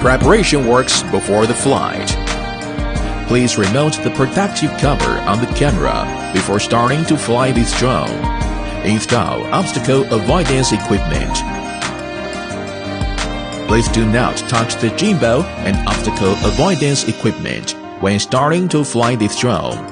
Preparation works before the flight. Please remove the protective cover on the camera before starting to fly this drone. Install obstacle avoidance equipment. Please do not touch the gimbal and obstacle avoidance equipment when starting to fly this drone.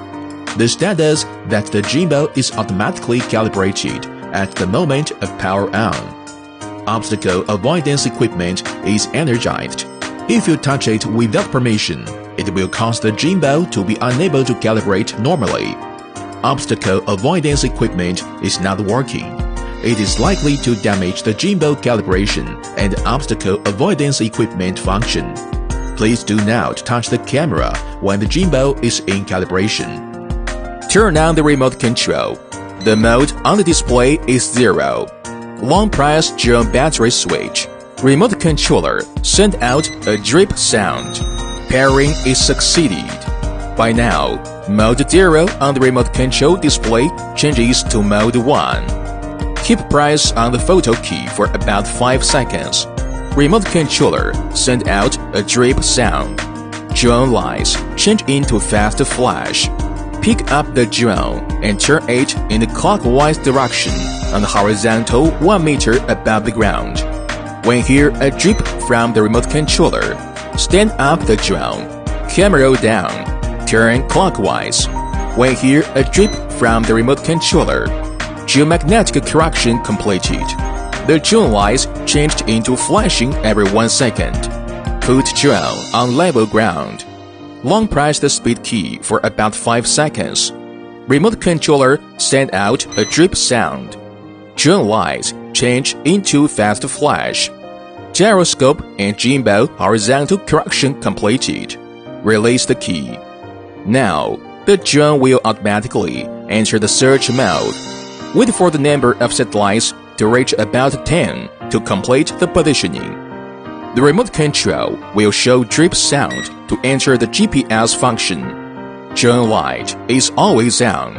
The status that the gimbal is automatically calibrated at the moment of power on. Obstacle avoidance equipment is energized. If you touch it without permission, it will cause the gimbal to be unable to calibrate normally. Obstacle avoidance equipment is not working. It is likely to damage the gimbal calibration and obstacle avoidance equipment function. Please do not touch the camera when the gimbal is in calibration. Turn on the remote control. The mode on the display is 0. Long press drone battery switch. Remote controller send out a drip sound. Pairing is succeeded. By now, mode 0 on the remote control display changes to mode 1. Keep press on the photo key for about 5 seconds. Remote controller send out a drip sound. Drone lights change into fast flash. Pick up the drone and turn it in the clockwise direction on the horizontal 1 meter above the ground. When hear a drip from the remote controller, stand up the drone, camera down, turn clockwise. When hear a drip from the remote controller, geomagnetic correction completed. The drone lights changed into flashing every 1 second. Put drone on level ground. Long press the speed key for about 5 seconds. Remote controller send out a drip sound. Drone lights change into fast flash. Gyroscope and gimbal horizontal correction completed. Release the key. Now, the drone will automatically enter the search mode. Wait for the number of satellites to reach about 10 to complete the positioning. The remote control will show drip sound to enter the GPS function. Drone light is always on.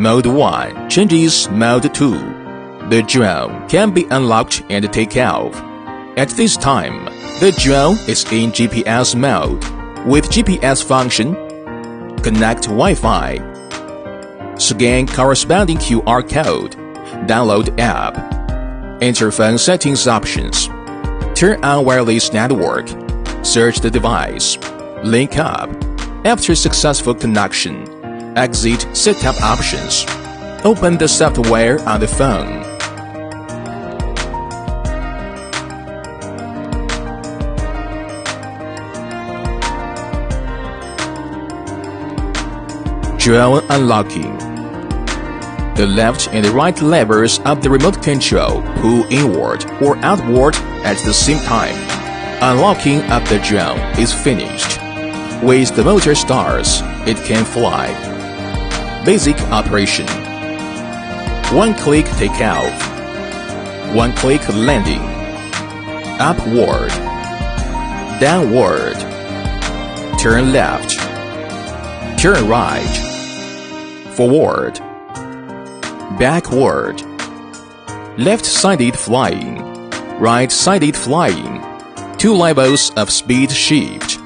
Mode 1 changes mode 2. The drone can be unlocked and take off. At this time, the drone is in GPS mode. With GPS function, connect Wi-Fi. Scan corresponding QR code. Download app. Enter phone settings options. Turn on wireless network. Search the device. Link up. After successful connection, exit setup options. Open the software on the phone. Drone unlocking. The left and the right levers of the remote control pull inward or outward at the same time. Unlocking of the drone is finished. With the motor starts, it can fly. Basic operation. 1 click takeoff. 1 click landing. Upward. Downward. Turn left. Turn right. Forward. Backward. Left-sided flying. Right-sided flying. 2 levels of speed shift.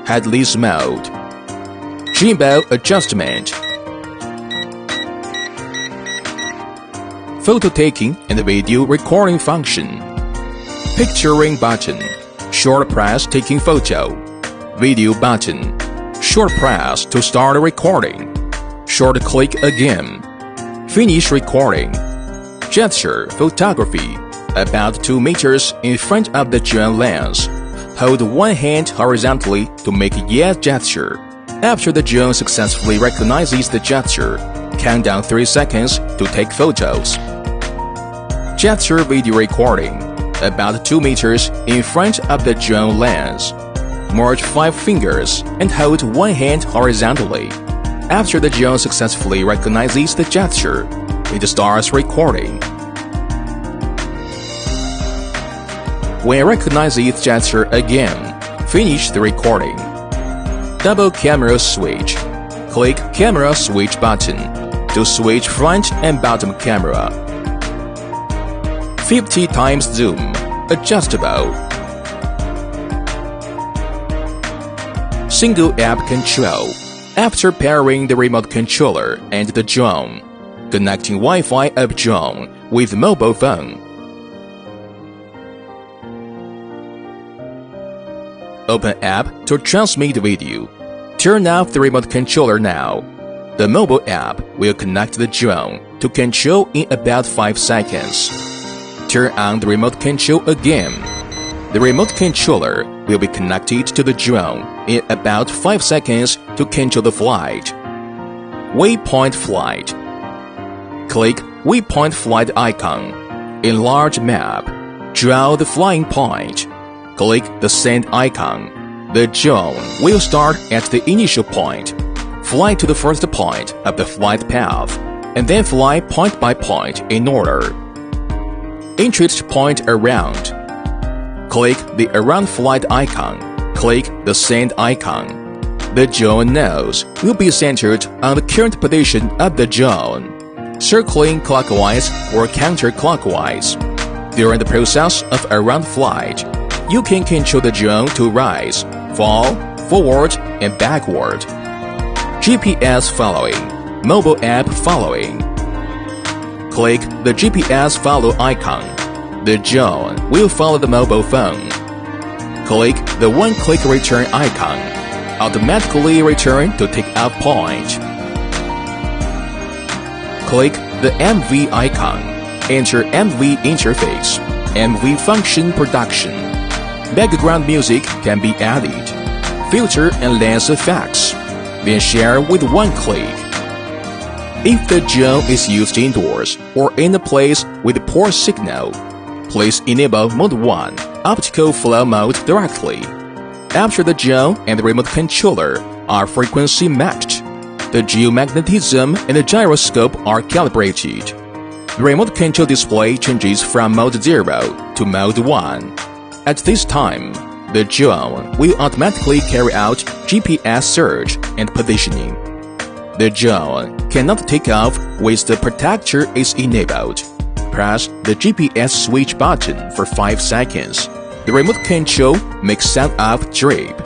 Headless mode. Gimbal adjustment. Photo taking and video recording function. Picturing button. Short press taking photo. Video button. Short press to start recording. Short click again. Finish recording. Gesture photography. About 2 meters in front of the drone lens. Hold 1 hand horizontally to make a yes gesture. After the drone successfully recognizes the gesture, count down 3 seconds to take photos. Gesture video recording. About 2 meters in front of the drone lens. Merge 5 fingers and hold 1 hand horizontally. After the drone successfully recognizes the gesture, it starts recording. When it recognizes gesture again, finish the recording. Double camera switch. Click camera switch button to switch front and bottom camera. 50 times zoom, adjustable. single app control. After pairing the remote controller and the drone, connecting Wi-Fi of drone with mobile phone. Open app to transmit video. Turn off the remote controller now. The mobile app will connect the drone to control in about 5 seconds. Turn on the remote control again. The remote controller will be connected to the drone in about 5 seconds to control the flight. Waypoint flight. Click Waypoint flight icon. Enlarge map. Draw the flying point. Click the send icon. The drone will start at the initial point. Fly to the first point of the flight path, and then fly point by point in order. Interest point around. Click the around flight icon. Click the send icon. The drone nose will be centered on the current position of the drone, circling clockwise or counterclockwise. During the process of around flight, you can control the drone to rise, fall, forward, and backward. GPS following. Mobile app following. Click the GPS follow icon. The drone will follow the mobile phone. Click the one-click return icon. Automatically return to takeoff point. Click the MV icon. Enter MV interface. MV function production. Background music can be added. Filter and lens effects. Then share with one click. If the drone is used indoors or in a place with poor signal, please enable Mode 1 optical flow mode directly. After the drone and the remote controller are frequency matched, the geomagnetism and the gyroscope are calibrated. The remote control display changes from Mode 0 to Mode 1. At this time, the drone will automatically carry out GPS search and positioning. The drone cannot take off once the protector is enabled. Press the GPS switch button for 5 seconds. The remote control makes sound off drip.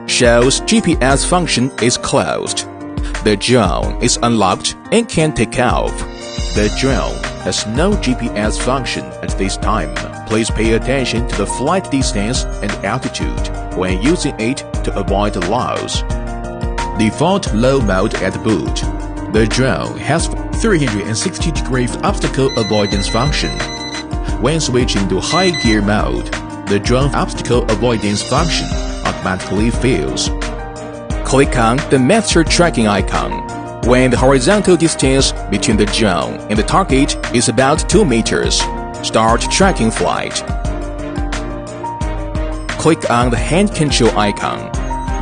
Shows GPS function is closed. The drone is unlocked and can take off. The drone has no GPS function at this time. Please pay attention to the flight distance and altitude when using it to avoid loss. Default low mode at boot. The drone has 360-degree obstacle avoidance function. When switching to high gear mode, the drone obstacle avoidance function automatically fails. Click on the master tracking icon. When the horizontal distance between the drone and the target is about 2 meters, start tracking flight. Click on the hand control icon.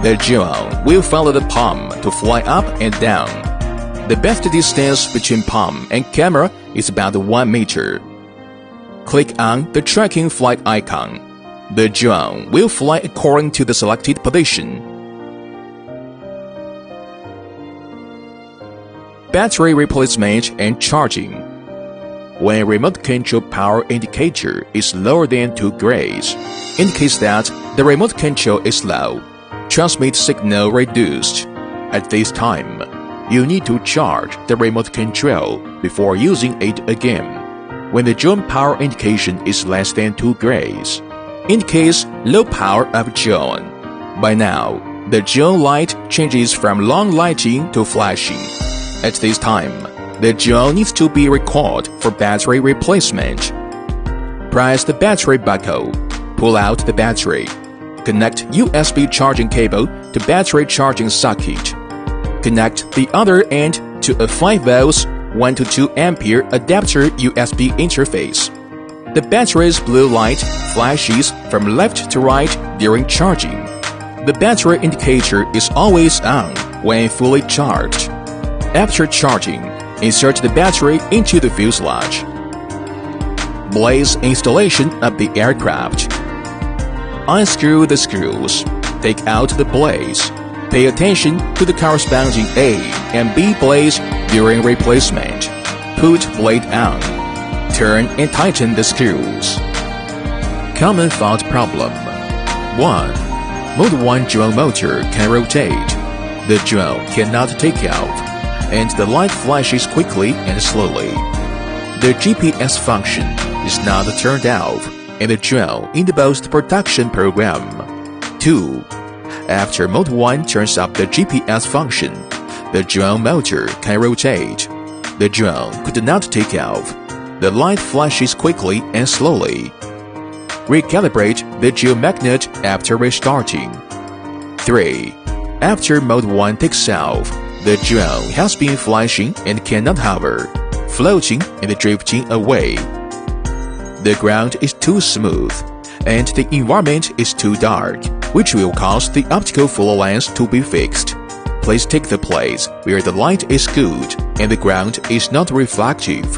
The drone will follow the palm to fly up and down. The best distance between palm and camera is about 1 meter. Click on the tracking flight icon. The drone will fly according to the selected position. Battery replacement and charging. When remote control power indicator is lower than 2 grays, indicates that the remote control is low. Transmit signal reduced. At this time, you need to charge the remote control before using it again. When the drone power indication is less than 2 grays, indicates low power of drone. By now, the drone light changes from long lighting to flashing. At this time, the drone needs to be recalled for battery replacement. Press the battery buckle. Pull out the battery. Connect USB charging cable to battery charging socket. Connect the other end to a 5 volts 1 to 2 ampere adapter USB interface. The battery's blue light flashes from left to right during charging. The battery indicator is always on when fully charged. After charging, insert the battery into the fuselage. Blaze installation of the aircraft. Unscrew the screws. Take out the blaze. Pay attention to the corresponding A and B blaze during replacement. Put blade on. Turn and tighten the screws. Common fault problem. 1. Mode 1 drone motor can rotate. The drone cannot take off, and the light flashes quickly and slowly. The GPS function is not turned off in the drone in the post-production program. 2. After Mode 1 turns up the GPS function, the drone motor can rotate. The drone could not take off. The light flashes quickly and slowly. Recalibrate the geomagnet after restarting. 3. After Mode 1 takes off, the drone has been flashing and cannot hover, floating and drifting away. The ground is too smooth, and the environment is too dark, which will cause the optical flow lens to be fixed. Please take the place where the light is good and the ground is not reflective.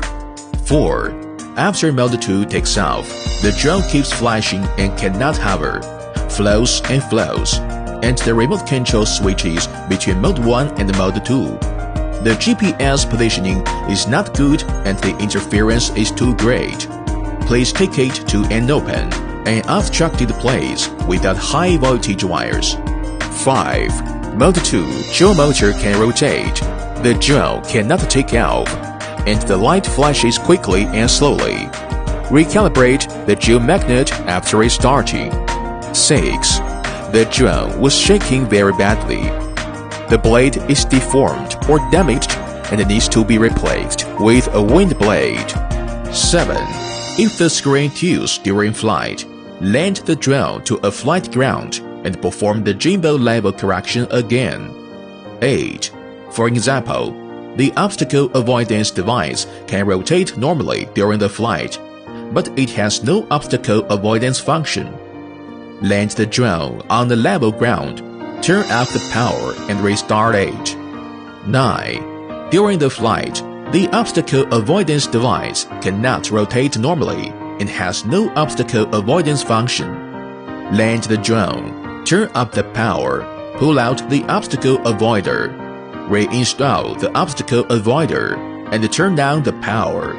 4. After Mode 2 takes off, the drone keeps flashing and cannot hover, flows, and the remote control switches between Mode 1 and Mode 2. The GPS positioning is not good and the interference is too great. Please take it to an open and unobstructed place without high voltage wires. 5. Mode 2 drone motor can rotate. The drone cannot take off, and the light flashes quickly and slowly. Recalibrate the geomagnet after restarting. 6. The drone was shaking very badly. The blade is deformed or damaged and needs to be replaced with a wind blade. 7. If the screen tilts during flight, land the drone to a flight ground and perform the gimbal level correction again. 8. For example, the obstacle avoidance device can rotate normally during the flight, but it has no obstacle avoidance function. Land the drone on the level ground, turn off the power and restart it. 9. During the flight, the obstacle avoidance device cannot rotate normally and has no obstacle avoidance function. Land the drone, turn up the power, pull out the obstacle avoider, reinstall the obstacle avoider, and turn down the power.